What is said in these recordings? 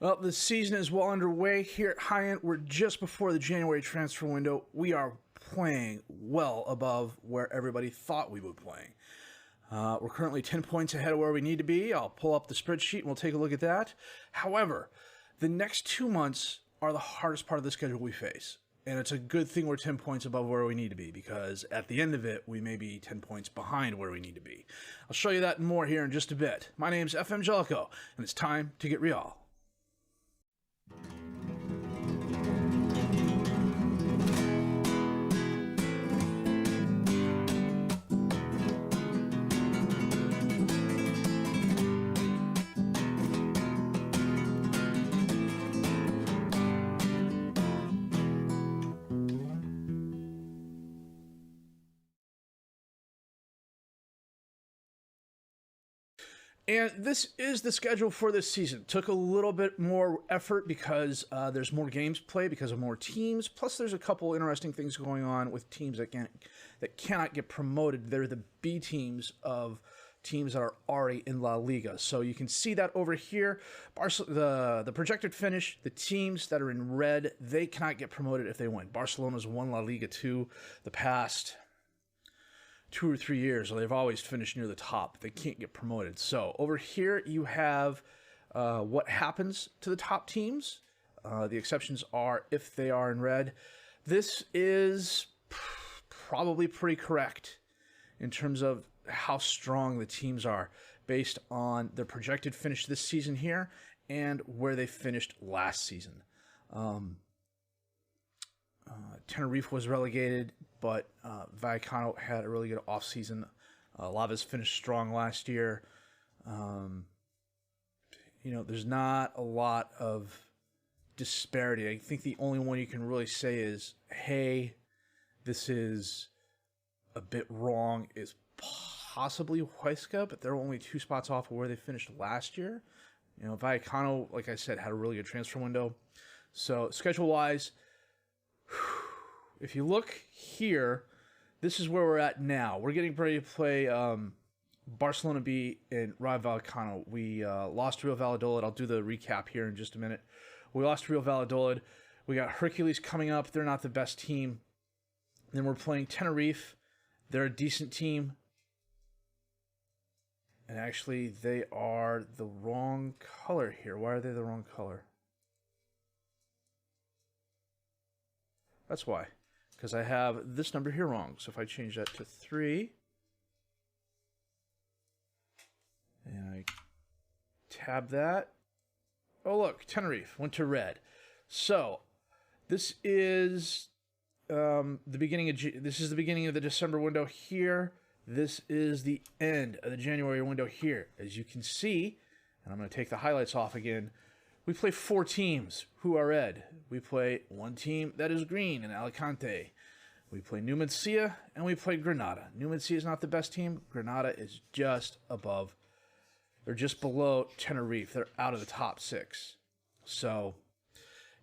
Well, the season is well underway here at High End. We're just before the January transfer window. We are playing well above where everybody thought we would be playing. We're currently 10 points ahead of where we need to be. I'll pull up the spreadsheet and we'll take a look at that. However, the next 2 months are the hardest part of the schedule we face. And it's a good thing we're 10 points above where we need to be, because at the end of it, we may be 10 points behind where we need to be. I'll show you that and more here in just a bit. My name's FM20, and it's time to get Réal. And this is the schedule for this season. Took a little bit more effort because there's more games played because of more teams. Plus, there's a couple interesting things going on with teams that cannot get promoted. They're the B teams of teams that are already in La Liga. So you can see that over here. The projected finish, the teams that are in red, they cannot get promoted if they win. Barcelona's won La Liga 2 the past 2 or 3 years, so they've always finished near the top. They can't get promoted. So over here you have what happens to the top teams. The exceptions are if they are in red. This is probably pretty correct in terms of how strong the teams are based on their projected finish this season here and where they finished last season. Tenerife was relegated, but Vallecano had a really good offseason. Lavas finished strong last year. There's not a lot of disparity. I think the only one you can really say is, hey, this is a bit wrong, is possibly Huesca, but they're only 2 spots off of where they finished last year. Vallecano, like I said, had a really good transfer window. So schedule-wise, if you look here, this is where we're at now. We're getting ready to play Barcelona B and Rayo Vallecano. We lost Real Valladolid. I'll do the recap here in just a minute. We lost Real Valladolid. We got Hercules coming up. They're not the best team. Then we're playing Tenerife. They're a decent team. And actually, they are the wrong color here. Why are they the wrong color? That's why. Because I have this number here wrong. So if I change that to 3, and I tab that, oh look, Tenerife went to red. So this is the beginning of the December window here. This is the end of the January window here. As you can see, and I'm going to take the highlights off again. We play 4 teams who are red. We play 1 team that is green in Alicante. We play Numancia and we play Granada. Numancia is not the best team. Granada is just above. They're just below Tenerife. They're out of the top 6. So,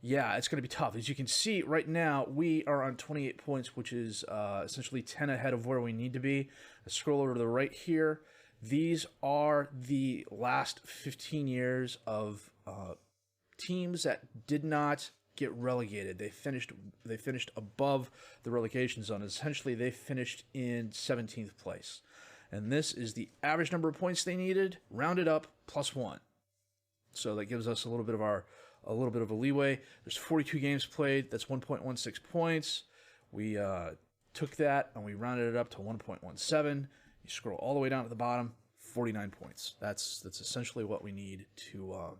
yeah, it's going to be tough. As you can see right now, we are on 28 points, which is essentially 10 ahead of where we need to be. I scroll over to the right here. These are the last 15 years of teams that did not get relegated. They finished above the relegation zone. Essentially, they finished in 17th place. And this is the average number of points they needed, rounded up, +1. So that gives us a little bit of a leeway. There's 42 games played. That's 1.16 points. We took that and we rounded it up to 1.17. You scroll all the way down to the bottom, 49 points. That's essentially what we need to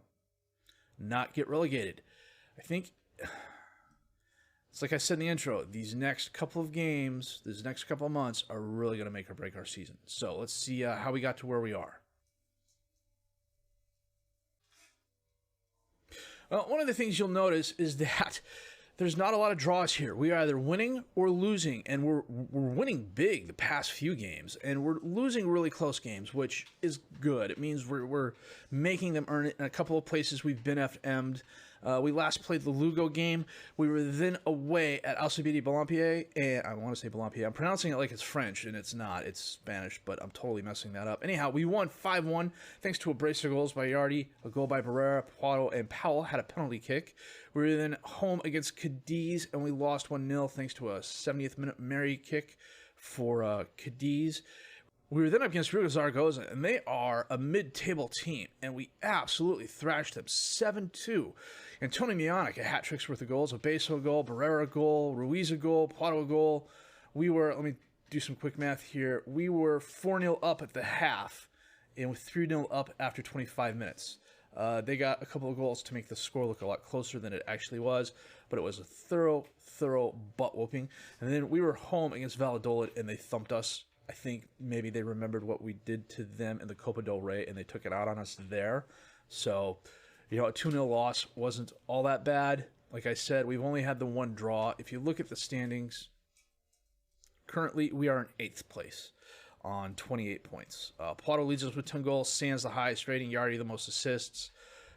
not get relegated. I think it's like I said in the intro, these next couple of games, these next couple of months are really going to make or break our season. So let's see how we got to where we are. Well, one of the things you'll notice is that there's not a lot of draws here. We are either winning or losing, and we're winning big the past few games, and we're losing really close games, which is good. It means we're making them earn it. In a couple of places we've been FM'd. We last played the Lugo game. We were then away at Alcibiades Balompié, and I want to say Balompié. I'm pronouncing it like it's French, and it's not. It's Spanish, but I'm totally messing that up. Anyhow, we won 5-1 thanks to a brace of goals by Yardi, a goal by Barrera, Poirot, and Powell had a penalty kick. We were then home against Cadiz, and we lost 1-0 thanks to a 70th minute Mary kick for Cadiz. We were then up against Rio Zaragoza, and they are a mid-table team, and we absolutely thrashed them 7-2. And Tony Mionic, a hat-trick's worth of goals, a Beso goal, Barrera goal, Ruiz a goal, Poirot goal. We were, let me do some quick math here, we were 4-0 up at the half, and with 3-0 up after 25 minutes. They got a couple of goals to make the score look a lot closer than it actually was, but it was a thorough butt-whooping. And then we were home against Valladolid, and they thumped us. I think maybe they remembered what we did to them in the Copa del Rey, and they took it out on us there. So, you know, a 2-0 loss wasn't all that bad. Like I said, we've only had the one draw. If you look at the standings, currently we are in 8th place on 28 points. Poirot leads us with 10 goals. Sands the highest rating. Yardi the most assists.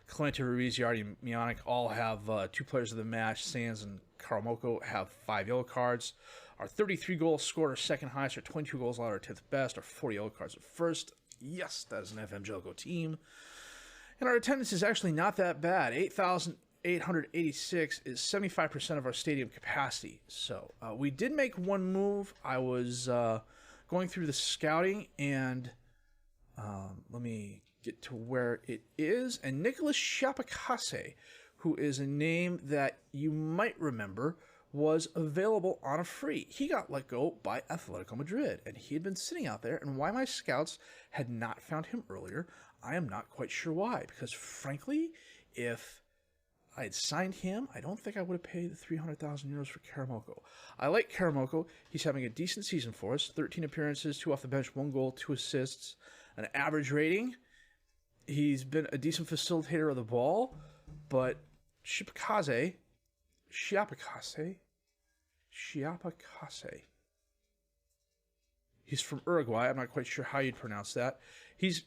Clemente, Ruiz, Yardi, and Mionic all have 2 players of the match. Sands and Karamoko have 5 yellow cards. Our 33 goals scored are second highest. Our 22 goals allowed are 10th best. Our 40 yellow cards are first. Yes, that is an FM20 team. And our attendance is actually not that bad. 8,886 is 75% of our stadium capacity. So we did make one move. I was going through the scouting, and let me get to where it is. And Nicolas Chapacase, who is a name that you might remember, was available on a free. He got let go by Atletico Madrid, and he had been sitting out there, and why my scouts had not found him earlier, I am not quite sure why, because frankly, if I had signed him, I don't think I would have paid the 300,000 euros for Karamoko. I like Karamoko. He's having a decent season for us. 13 appearances, 2 off the bench, 1 goal, 2 assists, an average rating. He's been a decent facilitator of the ball, but Chapacase. He's from Uruguay. I'm not quite sure how you'd pronounce that. He's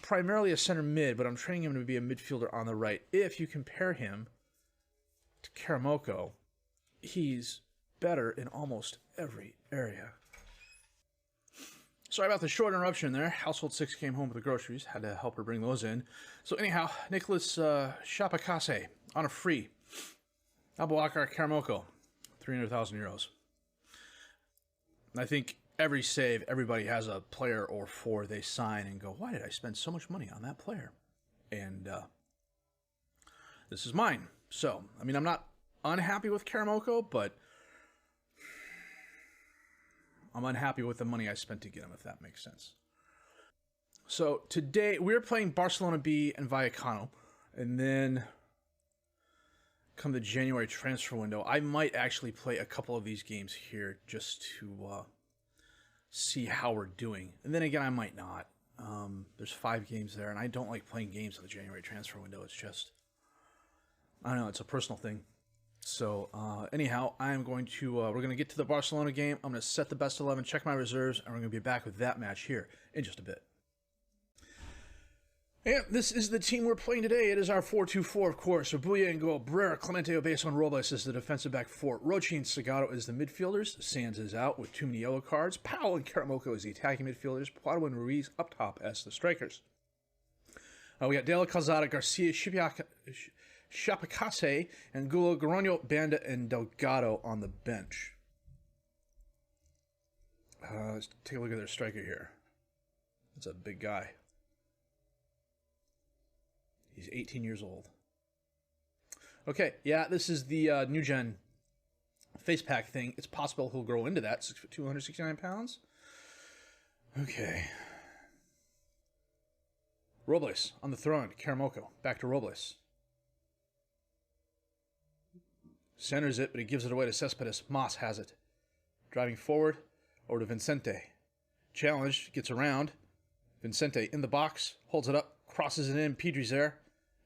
primarily a center mid, but I'm training him to be a midfielder on the right. If you compare him to Karamoko, he's better in almost every area. Sorry about the short interruption there. Household 6 came home with the groceries. Had to help her bring those in. So anyhow, Nicolas Chapacase on a free. Abouakar Karamoko, 300,000 euros. I think every save, everybody has a player or 4 they sign and go, why did I spend so much money on that player? And this is mine. So, I mean, I'm not unhappy with Karamoko, but I'm unhappy with the money I spent to get him, if that makes sense. So, today, we're playing Barcelona B and Vallecano, and then come the January transfer window, I might actually play a couple of these games here just to see how we're doing. And then again, I might not. There's 5 games there, and I don't like playing games in the January transfer window. It's just, I don't know, it's a personal thing. So anyhow, I'm going to, we're going to get to the Barcelona game. I'm going to set the best 11, check my reserves, and we're going to be back with that match here in just a bit. And this is the team we're playing today. It is our 4-2-4, of course. Rebuya in goal. Barrera, Clemente, Obeso, and Robles is the defensive back 4. Rochi and Segato is the midfielders. Sands is out with too many yellow cards. Powell and Karamoko is the attacking midfielders. Poirot and Ruiz up top as the strikers. We got De La Calzada, Garcia, Chapacase, and Gulo, Garonio, Banda, and Delgado on the bench. Let's take a look at their striker here. That's a big guy. He's 18 years old. Okay, yeah, this is the new gen face pack thing. It's possible he'll grow into that. 269 pounds. Okay. Robles on the throne. Karamoko. Back to Robles. Centers it, but he gives it away to Cespedes. Mas has it. Driving forward. Over to Vincente. Challenged. Gets around. Vincente in the box. Holds it up. Crosses it in. Pedri's there.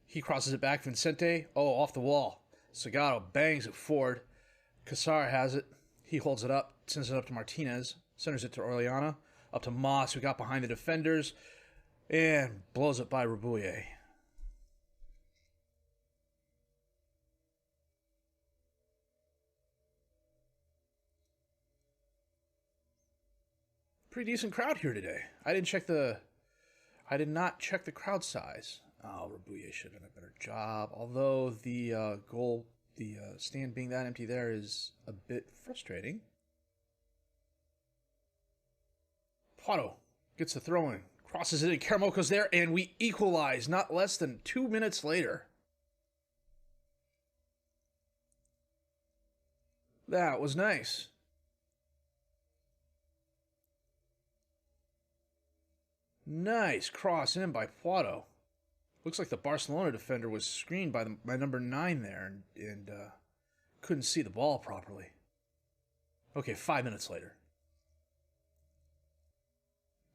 He crosses it back. Vincente. Oh, off the wall. Segato bangs it forward. Cassar has it. He holds it up. Sends it up to Martinez. Centers it to Orellana. Up to Mas, who got behind the defenders. And blows it by Rebuya. Pretty decent crowd here today. I did not check the crowd size. Oh, Rabuye should have done a better job. Although the stand being that empty there is a bit frustrating. Poitot gets the throw in, crosses it in. Karamoko's there, and we equalize not less than 2 minutes later. That was nice. Nice cross in by Poitot. Looks like the Barcelona defender was screened by number 9 there and couldn't see the ball properly. Okay, 5 minutes later.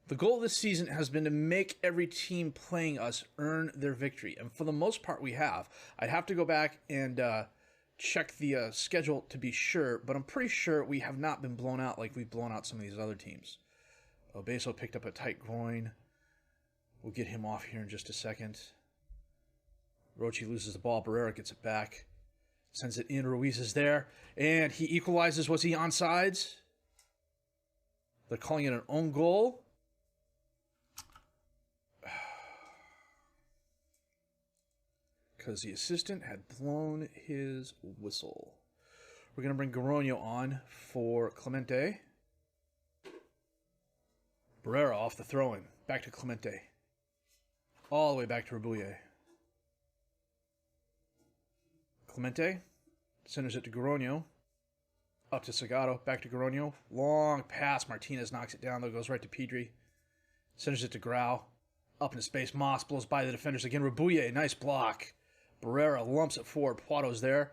The goal this season has been to make every team playing us earn their victory. And for the most part, we have. I'd have to go back and check the schedule to be sure, but I'm pretty sure we have not been blown out like we've blown out some of these other teams. Obeso picked up a tight groin. We'll get him off here in just a second. Rochi loses the ball. Barrera gets it back. Sends it in. Ruiz is there. And he equalizes. Was he onside? They're calling it an own goal. Because the assistant had blown his whistle. We're going to bring Garonio on for Clemente. Barrera off the throw-in. Back to Clemente. All the way back to Rabuye. Clemente centers it to Garonio. Up to Sagado. Back to Garonio. Long pass. Martinez knocks it down, though. Goes right to Pedri. Centers it to Grau. Up into space. Moss blows by the defenders again. Rabuye. Nice block. Barrera lumps it forward. Poitov's there.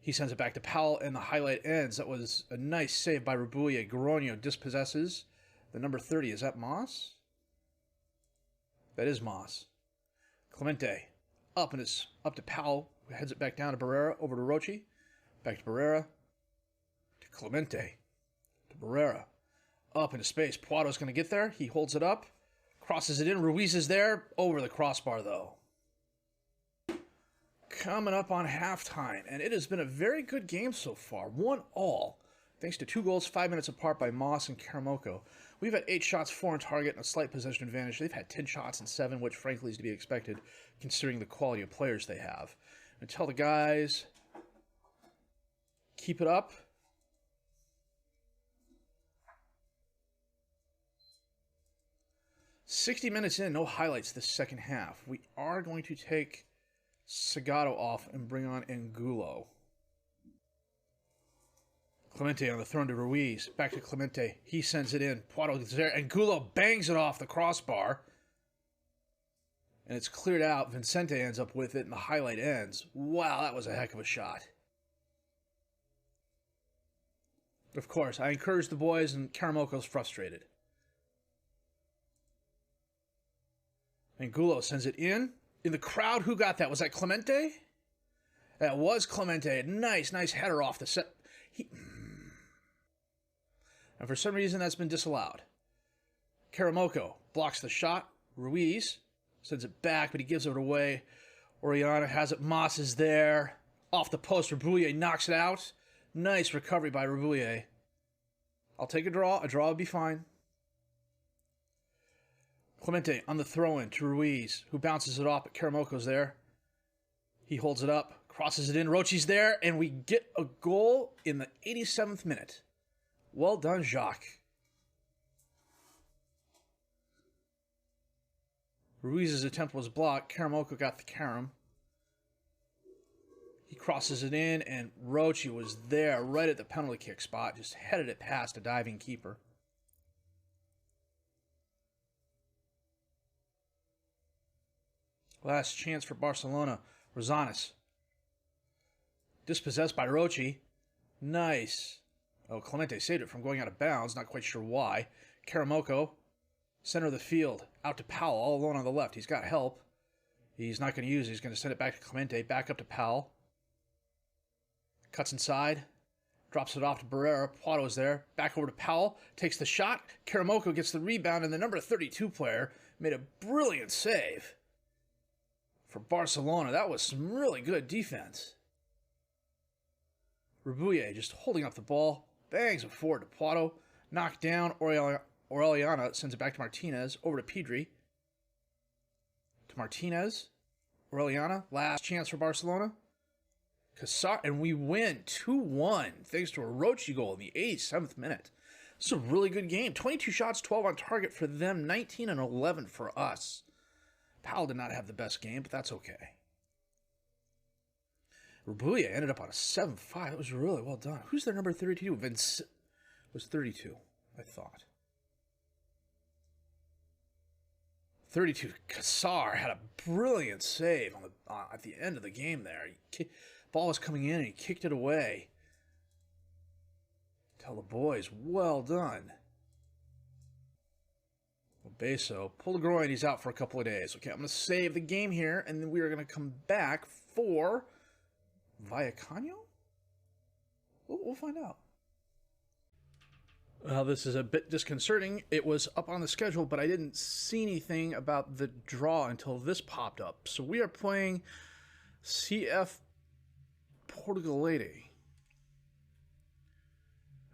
He sends it back to Powell, and the highlight ends. That was a nice save by Rabuye. Garonio dispossesses the number 30. Is that Moss? That is Moss. Clemente up to Powell, who heads it back down to Barrera, over to Rochi, back to Barrera, to Clemente, to Barrera, up into space. Poitov's going to get there. He holds it up, crosses it in. Ruiz is there, over the crossbar though. Coming up on halftime, and it has been a very good game so far. 1-1, thanks to 2 goals 5 minutes apart by Moss and Karamoko. We've had 8 shots, 4 on target, and a slight possession advantage. They've had 10 shots and 7, which frankly is to be expected considering the quality of players they have. And tell the guys, keep it up. "60 minutes in, no highlights this second half. We are going to take Sagado off and bring on Angulo. Clemente on the throw to Ruiz. Back to Clemente. He sends it in. Poitot gets there. Angulo bangs it off the crossbar. And it's cleared out. Vicente ends up with it, and the highlight ends. Wow, that was a heck of a shot. Of course, I encourage the boys, and Karamoko's frustrated. Angulo sends it in. In the crowd, who got that? Was that Clemente? That was Clemente. Nice header off the set. And for some reason, that's been disallowed. Karamoko blocks the shot. Ruiz sends it back, but he gives it away. Oriana has it. Moss is there. Off the post, Rabuye knocks it out. Nice recovery by Rabuye. I'll take a draw. A draw would be fine. Clemente on the throw-in to Ruiz, who bounces it off, but Karamoko's there. He holds it up, crosses it in. Rochi's there, and we get a goal in the 87th minute. Well done, Jacques. Ruiz's attempt was blocked. Karamoko got the carom. He crosses it in, and Rochi was there right at the penalty kick spot, just headed it past a diving keeper. Last chance for Barcelona. Rosales. Dispossessed by Rochi. Nice. Oh, Clemente saved it from going out of bounds. Not quite sure why. Karamoko. Center of the field. Out to Powell. All alone on the left. He's got help. He's not going to use it. He's going to send it back to Clemente. Back up to Powell. Cuts inside. Drops it off to Barrera. Poitov's there. Back over to Powell. Takes the shot. Karamoko gets the rebound. And the number 32 player made a brilliant save. For Barcelona, that was some really good defense. Rabuye just holding up the ball. Bangs it forward to Poitot. Knocked down. Orellana sends it back to Martinez. Over to Pedri. To Martinez. Orellana. Last chance for Barcelona. Cassar. And we win 2-1 thanks to a Rochi goal in the 87th minute. This is a really good game. 22 shots, 12 on target for them. 19 and 11 for us. Powell did not have the best game, but that's okay. Rabuya ended up on a 7-5. That was really well done. Who's their number 32? Was 32, I thought. 32. Cassar had a brilliant save on at the end of the game there. Ball was coming in and he kicked it away. Tell the boys, well done. Beso pulled a groin. He's out for a couple of days. Okay, I'm going to save the game here, and then we are going to come back for Vallecano? We'll find out. Well, this is a bit disconcerting. It was up on the schedule, but I didn't see anything about the draw until this popped up. So we are playing CF Portugalete.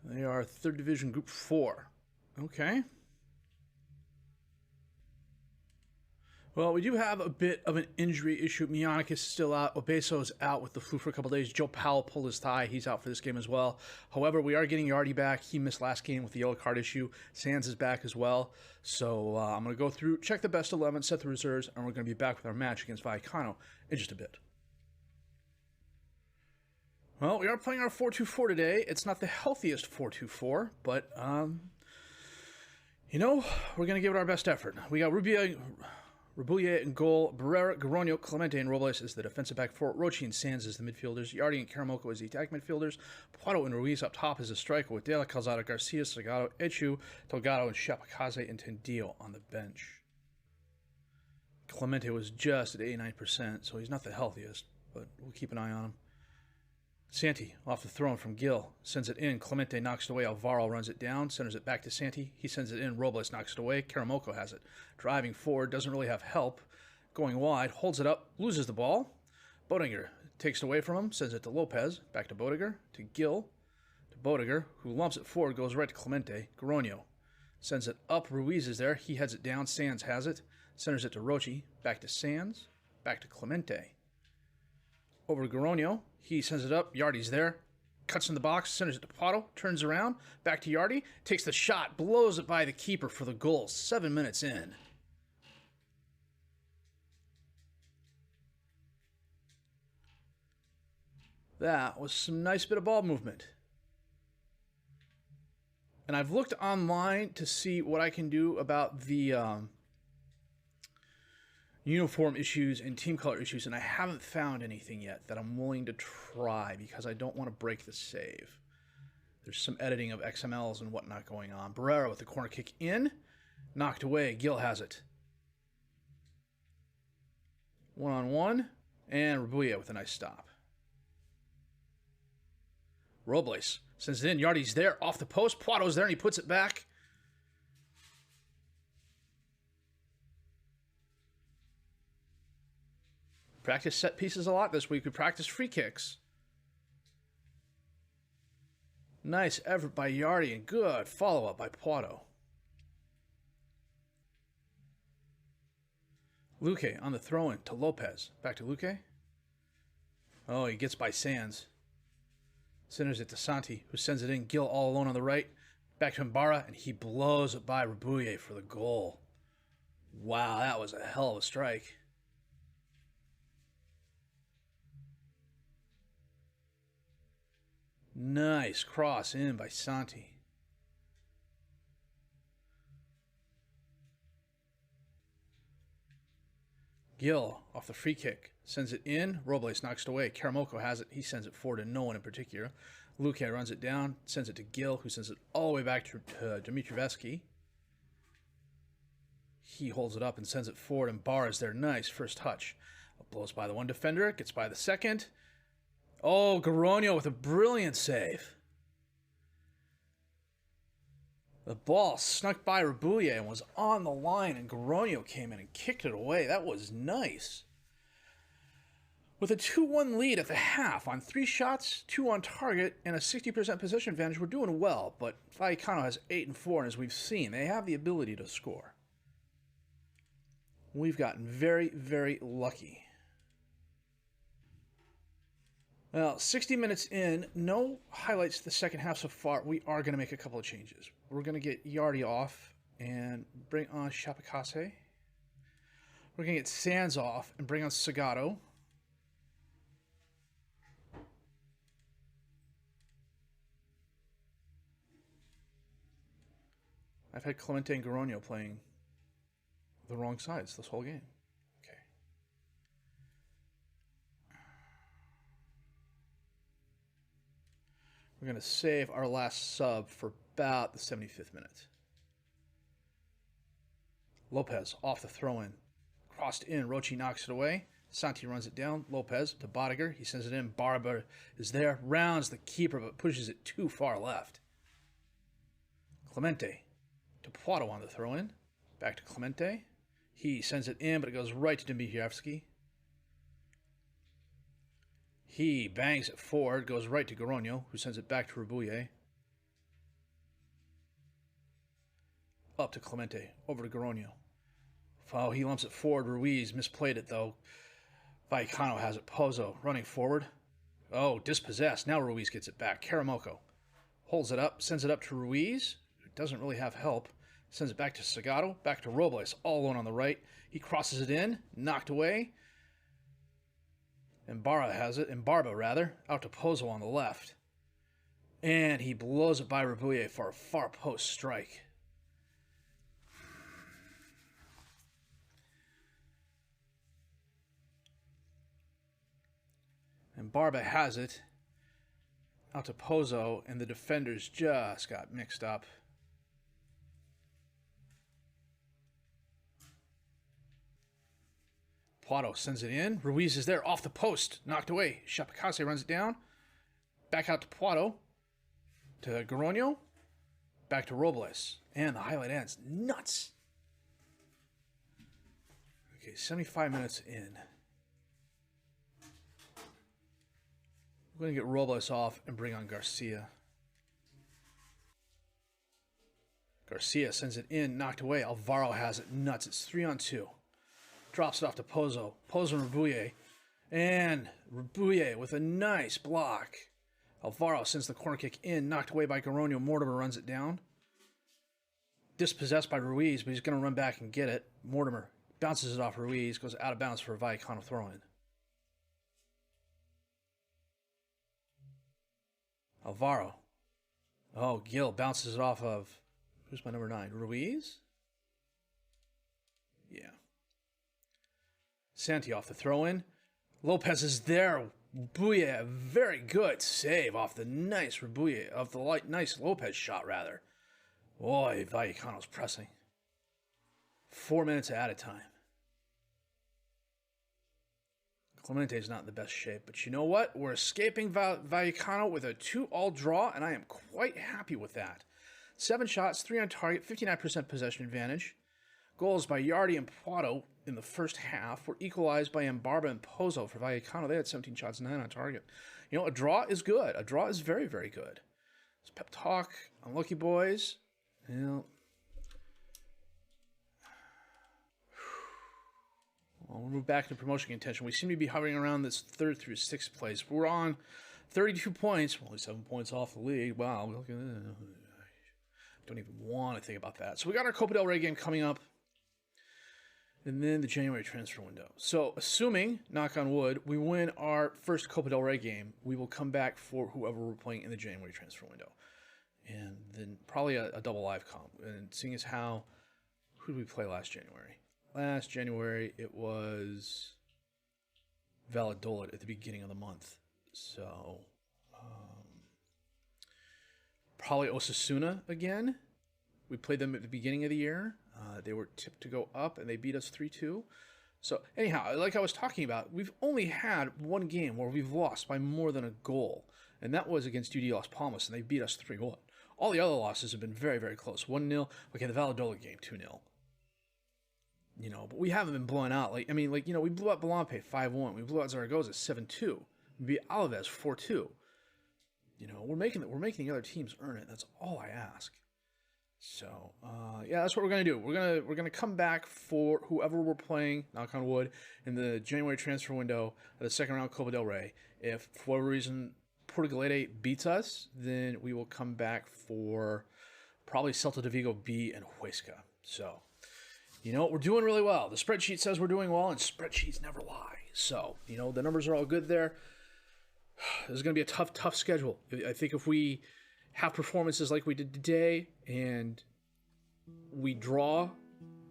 They are 3rd Division Group 4. Okay. Well, we do have a bit of an injury issue. Mionic is still out. Obeso is out with the flu for a couple of days. Joe Powell pulled his thigh. He's out for this game as well. However, we are getting Yardy back. He missed last game with the yellow card issue. Sands is back as well. So I'm going to go through, check the best 11, set the reserves, and we're going to be back with our match against Vallecano in just a bit. Well, we are playing our 4-2-4 today. It's not the healthiest 4-2-4, but, you know, we're going to give it our best effort. We got Rabuya in goal, Barrera, Garonio, Clemente, and Robles as the defensive back four, Rochi and Sands as the midfielders, Yardi and Karamoko as the attack midfielders, Puato and Ruiz up top as the striker with De La Calzada, Garcia, Salgado, Echu, Delgado, and Chapakaze and Tendillo on the bench. Clemente was just at 89%, so he's not the healthiest, but we'll keep an eye on him. Santi, off the throne from Gil, sends it in. Clemente knocks it away. Alvaro runs it down, centers it back to Santi. He sends it in. Robles knocks it away. Karamoko has it. Driving forward, doesn't really have help. Going wide, holds it up, loses the ball. Bodiger takes it away from him, sends it to Lopez. Back to Bodiger, to Gil, to Bodiger, who lumps it forward, goes right to Clemente. Garonio sends it up. Ruiz is there. He heads it down. Sands has it. Centers it to Rochi. Back to Sands. Back to Clemente. Over to Garonio. He sends it up. Yardi's there. Cuts in the box. Centers it to Pato. Turns around. Back to Yardi. Takes the shot. Blows it by the keeper for the goal. 7 minutes in. That was some nice bit of ball movement. And I've looked online to see what I can do about the uniform issues and team color issues, and I haven't found anything yet that I'm willing to try because I don't want to break the save. There's some editing of XMLs and whatnot going on. Barrera with the corner kick in. Knocked away. Gil has it. One-on-one. And Rabuya with a nice stop. Robles sends it in. Yardi's there. Off the post. Puato's there and he puts it back. Practice set pieces a lot this week. We practice free kicks. Nice effort by Yardi and good follow-up by Puato. Luque on the throw-in to Lopez. Back to Luque. Oh, he gets by Sands. Centers it to Santi, who sends it in. Gil all alone on the right. Back to Ibarra, and he blows it by Rabuya for the goal. Wow, that was a hell of a strike. Nice cross in by Santi. Gil off the free kick. Sends it in. Robles knocks it away. Karamoko has it. He sends it forward to no one in particular. Luque runs it down. Sends it to Gil, who sends it all the way back to Dimitrievski. He holds it up and sends it forward, and Barr is there. Nice first touch. Blows by the one defender. Gets by the second. Oh, Garonio with a brilliant save. The ball snuck by Rabuya and was on the line, and Garonio came in and kicked it away. That was nice. With a 2-1 lead at the half on 3 shots, 2 on target, and a 60% possession advantage, we're doing well, but Vallecano has 8 and 4, and as we've seen, they have the ability to score. We've gotten very, very lucky. Well, 60 minutes in, no highlights to the second half so far. We are going to make a couple of changes. We're going to get Yardy off and bring on Shapakase. We're going to get Sands off and bring on Sagato. I've had Clemente and Garonio playing the wrong sides this whole game. Okay. We're going to save our last sub for about the 75th minute. Lopez off the throw-in. Crossed in. Rochi knocks it away. Santi runs it down. Lopez to Bodiger. He sends it in. Barba is there. Rounds the keeper, but pushes it too far left. Clemente to Poitot on the throw-in. Back to Clemente. He sends it in, but it goes right to Dembijevski. He bangs it forward, goes right to Garonio, who sends it back to Rabouillet. Up to Clemente, over to Garonio. Oh, he lumps it forward. Ruiz misplayed it, though. Vallecano has it. Pozo running forward. Oh, dispossessed. Now Ruiz gets it back. Karamoko holds it up, sends it up to Ruiz, who doesn't really have help. Sends it back to Sagato, back to Robles, all alone on the right. He crosses it in, knocked away. And Barba has it, and Barba rather, out to Pozo on the left. And he blows it by Rabouillet for a far post strike. And Barba has it, out to Pozo, and the defenders just got mixed up. Poitot sends it in. Ruiz is there, off the post, knocked away. Shapakase runs it down. Back out to Poitot. To Garonio. Back to Robles. And the highlight ends. Nuts. Okay, 75 minutes in. We're going to get Robles off and bring on Garcia. Garcia sends it in, knocked away. Alvaro has it. Nuts. It's 3-on-2. Drops it off to Pozo. Pozo and Rabouillet. And Rabouillet with a nice block. Alvaro sends the corner kick in. Knocked away by Garonio. Mortimer runs it down. Dispossessed by Ruiz, but he's going to run back and get it. Mortimer bounces it off Ruiz. Goes out of bounds for a Vallecano throw-in. Alvaro. Oh, Gil bounces it off of... Who's my number 9? Ruiz? Yeah. Santi off the throw-in. Lopez is there. Rabouillet, very good save off the nice Rabouillet, of the nice Lopez shot, rather. Boy, Vallecano's pressing. 4 minutes at a time. Clemente's not in the best shape, but you know what? We're escaping Vallecano with a 2-all draw, and I am quite happy with that. 7 shots, 3 on target, 59% possession advantage. Goals by Yardy and Poitot in the first half were equalized by Mbarba and Pozo for Vallecano. They had 17 shots, 9 on target. You know, a draw is good. A draw is very, very good. It's pep talk. Unlucky boys. You know. Well, we'll move back to promotion contention. We seem to be hovering around this 3rd through 6th place. We're on 32 points. We're only 7 points off the lead. Wow. Look at that. Don't even want to think about that. So we got our Copa del Rey game coming up. And then the January transfer window. So assuming, knock on wood, we win our first Copa del Rey game, we will come back for whoever we're playing in the January transfer window. And then probably a double live comp. And seeing as how, who did we play last January? Last January, it was Valladolid at the beginning of the month. So, probably Osasuna again. We played them at the beginning of the year. They were tipped to go up, and they beat us 3-2. So, anyhow, like I was talking about, we've only had one game where we've lost by more than a goal, and that was against UD Las Palmas, and they beat us 3-1. All the other losses have been very, very close. 1-0. Okay, the Valladolid game, 2-0. But we haven't been blown out. We blew out Belampe 5-1. We blew out Zaragoza 7-2. We beat Alaves 4-2. We're making the other teams earn it. That's all I ask. So, that's what we're gonna do. We're gonna come back for whoever we're playing, knock on wood, in the January transfer window of the second round Copa del Rey. If for whatever reason Porto Galete beats us, then we will come back for probably Celta de Vigo B and Huesca. So, we're doing really well. The spreadsheet says we're doing well, and spreadsheets never lie. So, the numbers are all good there. This is going to be a tough schedule. I think if we have performances like we did today and we draw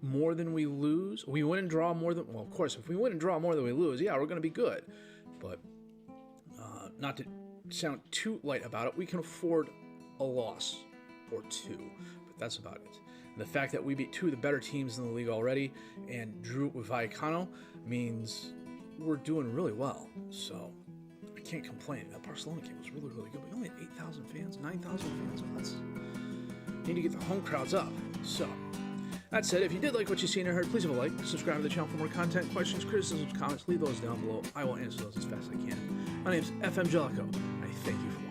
more than we lose, we win and draw more than, well, of course, if we win and draw more than we lose, we're going to be good. But not to sound too light about it, we can afford a loss or two, but that's about it. And the fact that we beat two of the better teams in the league already and drew with Vallecano means we're doing really well. So I can't complain. That Barcelona game was really, really good. We only had 8,000 fans, 9,000 fans. Need to get the home crowds up. So that said, if you did like what you seen or heard, please leave a like, subscribe to the channel for more content, questions, criticisms, comments, leave those down below. I will answer those as fast as I can. My name is FM20. I thank you for watching.